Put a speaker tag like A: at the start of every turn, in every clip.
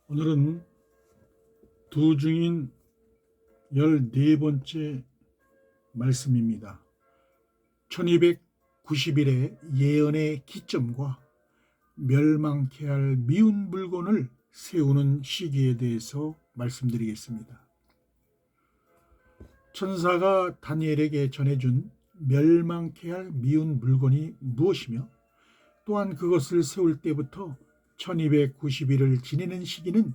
A: 오늘은 두 중인 14번째 말씀입니다. 1290일의 예언의 기점과 멸망케 할 미운 물건을 세우는 시기에 대해서 말씀드리겠습니다. 천사가 다니엘에게 전해준 멸망케 할 미운 물건이 무엇이며 또한 그것을 세울 때부터 1290일을 지내는 시기는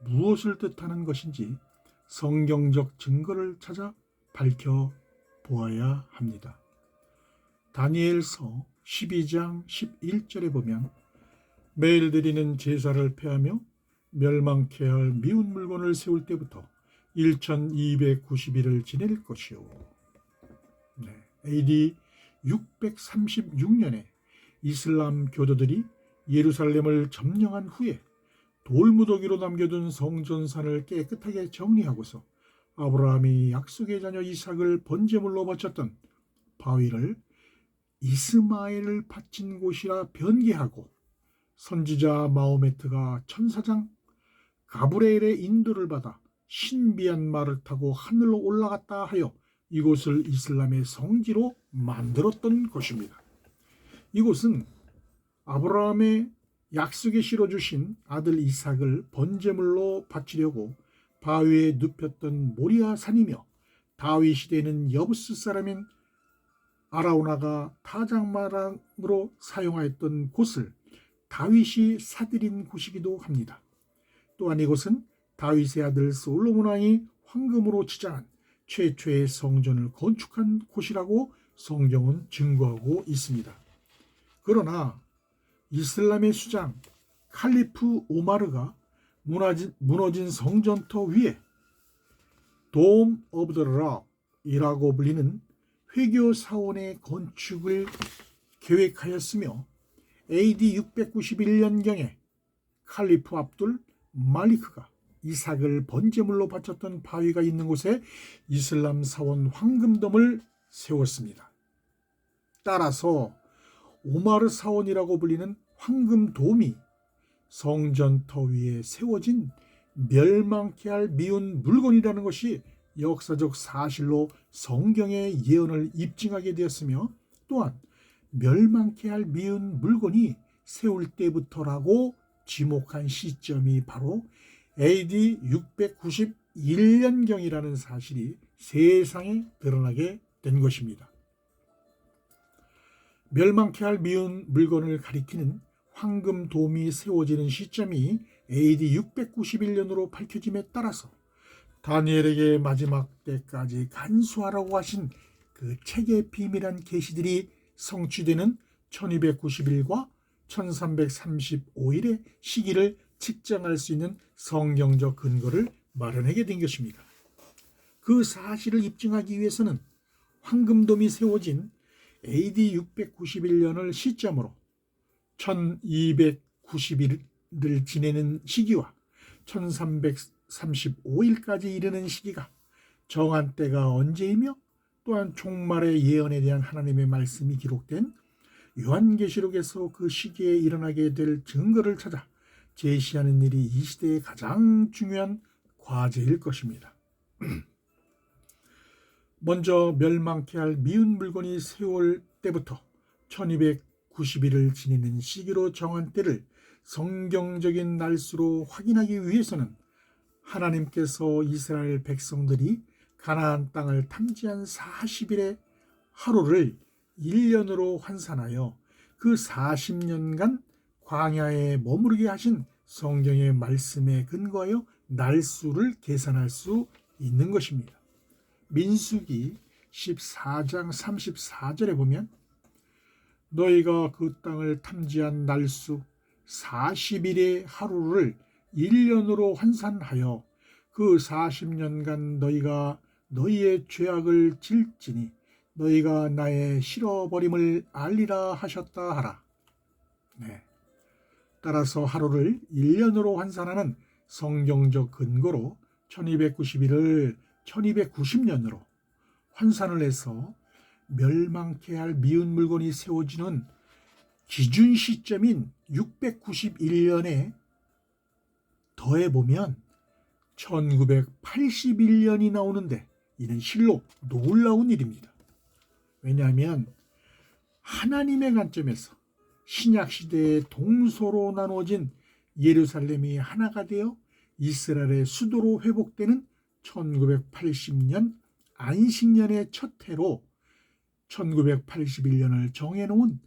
A: 무엇을 뜻하는 것인지 성경적 증거를 찾아 밝혀보아야 합니다. 다니엘서 12장 11절에 보면 매일 드리는 제사를 폐하며 멸망케 할 미운 물건을 세울 때부터 1290일을 지낼 것이요. AD 636년에 이슬람 교도들이 예루살렘을 점령한 후에 돌무더기로 남겨둔 성전산을 깨끗하게 정리하고서 아브라함이 약속의 자녀 이삭을 번제물로 바쳤던 바위를 이스마엘을 바친 곳이라 변개하고 선지자 마호메트가 천사장 가브리엘의 인도를 받아 신비한 말을 타고 하늘로 올라갔다 하여 이곳을 이슬람의 성지로 만들었던 것입니다. 이곳은 아브라함의 약속에 실어주신 아들 이삭을 번제물로 바치려고 바위에 눕혔던 모리아 산이며 다윗 시대에는 여부스 사람인 아라우나가 타작마당으로 사용하였던 곳을 다윗이 사들인 곳이기도 합니다. 또한 이곳은 다윗의 아들 솔로몬 왕이 황금으로 치장한 최초의 성전을 건축한 곳이라고 성경은 증거하고 있습니다. 그러나 이슬람의 수장 칼리프 오마르가 무너진 성전터 위에 돔 오브 더 락이라고 불리는 회교 사원의 건축을 계획하였으며 AD 691년경에 칼리프 압둘 말리크가 이삭을 번제물로 바쳤던 바위가 있는 곳에 이슬람 사원 황금돔을 세웠습니다. 따라서 오마르 사원이라고 불리는 황금돔이 성전터 위에 세워진 멸망케 할 미운 물건이라는 것이 역사적 사실로 성경의 예언을 입증하게 되었으며 또한 멸망케 할 미운 물건이 세울 때부터라고 지목한 시점이 바로 AD 691년경이라는 사실이 세상에 드러나게 된 것입니다. 멸망케 할 미운 물건을 가리키는 황금돔이 세워지는 시점이 AD 691년으로 밝혀짐에 따라서 다니엘에게 마지막 때까지 간수하라고 하신 그 책의 비밀한 계시들이 성취되는 1290일과 1335일의 시기를 측정할 수 있는 성경적 근거를 마련하게 된 것입니다. 그 사실을 입증하기 위해서는 황금돔이 세워진 AD 691년을 시점으로 1290일을 지내는 시기와 1335일까지 이르는 시기가 정한 때가 언제이며 또한 종말의 예언에 대한 하나님의 말씀이 기록된 요한계시록에서 그 시기에 일어나게 될 증거를 찾아 제시하는 일이 이 시대의 가장 중요한 과제일 것입니다. 먼저 멸망케 할 미운 물건이 세울 때부터 1290일을 지내는 시기로 정한 때를 성경적인 날수로 확인하기 위해서는 하나님께서 이스라엘 백성들이 가나안 땅을 탐지한 40일의 하루를 1년으로 환산하여 그 40년간 광야에 머무르게 하신 성경의 말씀에 근거하여 날수를 계산할 수 있는 것입니다. 민수기 14장 34절에 보면 너희가 그 땅을 탐지한 날수 40일의 하루를 1년으로 환산하여 그 40년간 너희가 너희의 죄악을 질지니 너희가 나의 싫어버림을 알리라 하셨다 하라. 따라서 하루를 1년으로 환산하는 성경적 근거로 1290일을 1290년으로 환산을 해서 멸망케 할 미운 물건이 세워지는 기준 시점인 691년에 더해보면 1981년이 나오는데 이는 실로 놀라운 일입니다. 왜냐하면 하나님의 관점에서 신약시대의 동서로 나누어진 예루살렘이 하나가 되어 이스라엘의 수도로 회복되는 1980년 안식년의 첫 해로 1981년을 정해놓은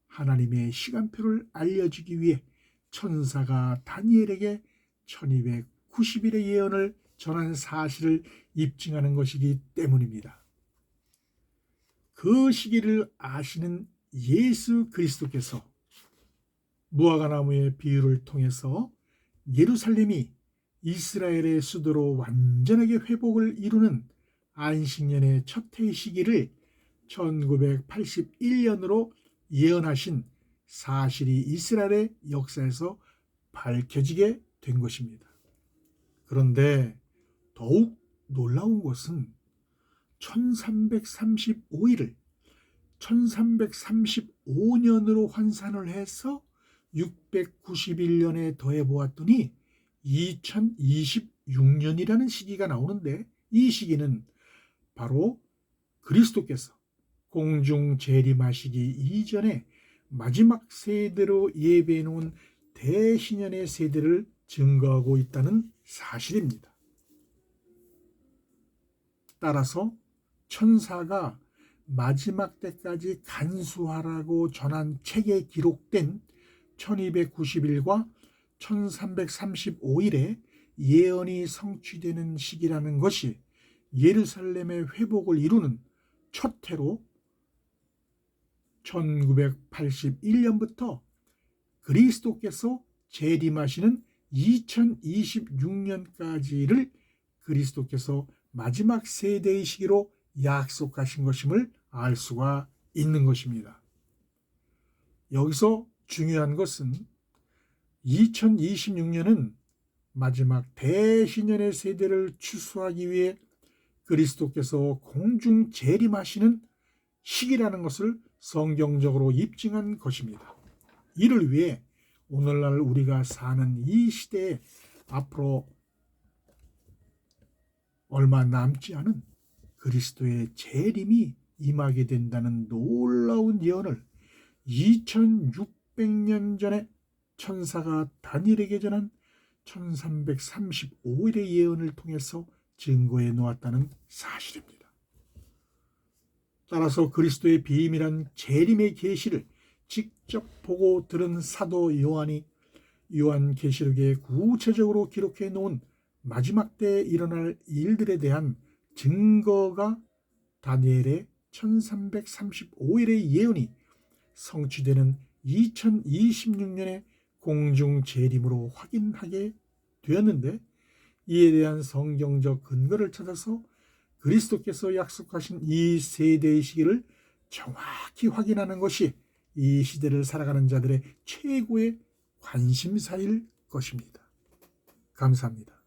A: 하나님의 시간표를 알려주기 위해 천사가 다니엘에게 1290일의 예언을 전한 사실을 입증하는 것이기 때문입니다. 그 시기를 아시는 예수 그리스도께서 무화과나무의 비유를 통해서 예루살렘이 이스라엘의 수도로 완전하게 회복을 이루는 안식년의 첫 해의 시기를 1981년으로 예언하신 사실이 이스라엘의 역사에서 밝혀지게 된 것입니다. 그런데 더욱 놀라운 것은 1335일을 1335년으로 환산을 해서 691년에 더해 보았더니 2026년이라는 시기가 나오는데, 이 시기는 바로 그리스도께서 공중 재림하시기 이전에 마지막 세대로 예배해 놓은 대신년의 세대를 증거하고 있다는 사실입니다. 따라서 천사가 마지막 때까지 간수하라고 전한 책에 기록된 1290일과 1335일에 예언이 성취되는 시기라는 것이 예루살렘의 회복을 이루는 첫 해로 1981년부터 그리스도께서 재림하시는 2026년까지를 그리스도께서 마지막 세대의 시기로 약속하신 것임을 알 수가 있는 것입니다. 여기서 중요한 것은 2026년은 마지막 대신년의 세대를 추수하기 위해 그리스도께서 공중 재림하시는 시기라는 것을 성경적으로 입증한 것입니다. 이를 위해 오늘날 우리가 사는 이 시대에 앞으로 얼마 남지 않은 그리스도의 재림이 임하게 된다는 놀라운 예언을 2600년 전에 천사가 다니엘에게 전한 1335일의 예언을 통해서 증거해 놓았다는 사실입니다. 따라서 그리스도의 비밀한 재림의 계시를 직접 보고 들은 사도 요한이 요한계시록에 구체적으로 기록해 놓은 마지막 때에 일어날 일들에 대한 증거가 다니엘의 1335일의 예언이 성취되는 2026년의 공중 재림으로 확인하게 되었는데, 이에 대한 성경적 근거를 찾아서 그리스도께서 약속하신 이 세대의 시기를 정확히 확인하는 것이 이 시대를 살아가는 자들의 최고의 관심사일 것입니다. 감사합니다.